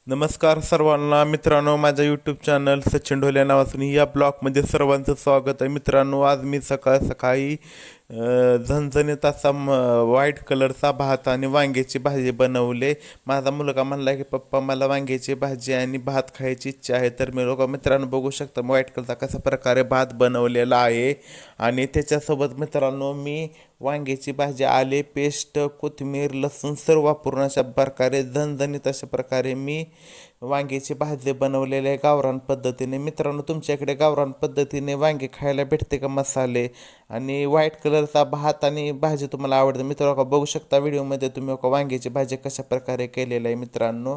नमस्कार सर्वांना मित्रांनो, माझ्या यूट्यूब चॅनल सचिन ढोले नावासून या ब्लॉगमध्ये सर्वांचं स्वागत आहे. मित्रांनो, आज मी सकाळ सकाळी झणझणीत असा व्हाईट कलरचा भात आणि वांग्याची भाजी बनवले. माझा मुलगा म्हणला की पप्पा मला वांग्याची भाजी आणि भात खायची इच्छा आहे. तर मी लोक मित्रांनो बघू शकता व्हाईट कलरचा कशा प्रकारे भात बनवलेला आहे. आणि त्याच्यासोबत मित्रांनो मी वांग्याची भाजी, आले पेस्ट, कोथिंबीर, लसूण सर्व वापरून अशा प्रकारे झणझणीत अशा प्रकारे मी वांग्याची भाजी बनवलेले आहे गावरान पद्धतीने. मित्रांनो, तुमच्याकडे गावरान पद्धतीने वांगे खायला भेटते का? मसाले आणि व्हाईट कलरचा भात आणि भाजी तुम्हाला आवडते मित्रांनो, बघू शकता व्हिडिओमध्ये तुम्ही वांग्याची भाजी कशा प्रकारे केलेलं आहे. मित्रांनो,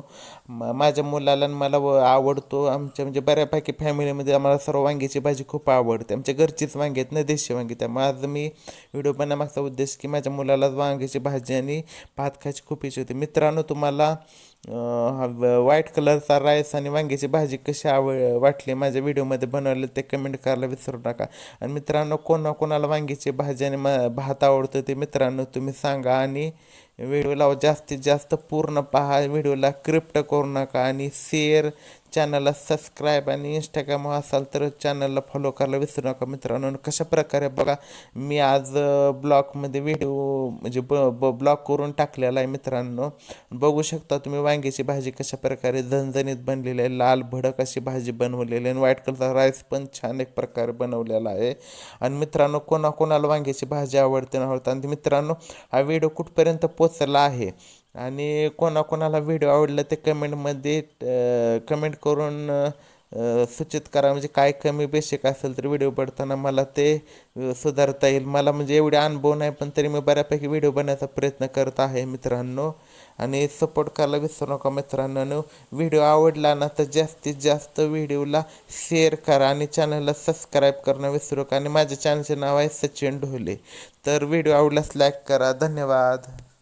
माझ्या मुलाला मला आवडतो. आमच्या म्हणजे बऱ्यापैकी फॅमिलीमध्ये आम्हाला सर्व वांग्याची भाजी खूप आवडते. आमच्या घरचीच वांगी आहेत ना, देशी वांगी. त्यामुळे आज मी व्हिडिओ बनवण्यामागचा उद्देश की माझ्या मुलाला वांग्याची भाजी आणि भात खायची खूप इच्छा होती. मित्रांनो, तुम्हाला व्हाईट कलरचा राईस आणि वांग्याची भाजी कशी वाटली माझ्या व्हिडिओमध्ये बनवले ते कमेंट करायला विसरू नका. आणि मित्रांनो, कोणाला वांग्याची भाजी आणि भात आवडतं ते मित्रांनो तुम्ही सांगा. आणि व्हिडिओला जास्तीत जास्त पूर्ण पहा, व्हिडिओला क्रिप्ट करू नका. आणि शेअर, चॅनलला सबस्क्राईब आणि इंस्टाग्राम असाल तर चॅनलला फॉलो करायला विसरू नका. मित्रांनो, कशा प्रकारे बघा मी आज ब्लॉगमध्ये व्हिडिओ म्हणजे ब्लॉग करून टाकलेला आहे. मित्रांनो, बघू शकता तुम्ही वांग्याची भाजी कशा प्रकारे झणझणीत बनलेली आहे. लाल भडक अशी भाजी बनवलेली आहे आणि व्हाईट कलरचा राईस पण छान एक प्रकारे बनवलेला आहे. आणि मित्रांनो, कोणाला वांग्याची भाजी आवडते आणि मित्रांनो हा व्हिडिओ कुठपर्यंत पोचला आहे आणि कोणाला व्हिडिओ आवडला ते कमेंटमध्ये कमेंट करून सूचित करा. म्हणजे काय कमी बेसिक असेल तर व्हिडिओ बनताना मला ते सुधारता येईल. मला म्हणजे एवढे अनुभव नाही, पण तरी मी बऱ्यापैकी व्हिडिओ बनवायचा प्रयत्न करत आहे मित्रांनो. आणि सपोर्ट करायला विसरू नका मित्रांनो. व्हिडिओ आवडला ना तर जास्तीत जास्त व्हिडिओला शेअर करा आणि चॅनलला सबस्क्राईब करणं विसरू नका. आणि माझ्या चॅनलचे नाव आहे सचिन ढोले. तर व्हिडिओ आवडल्यास लाईक करा. धन्यवाद.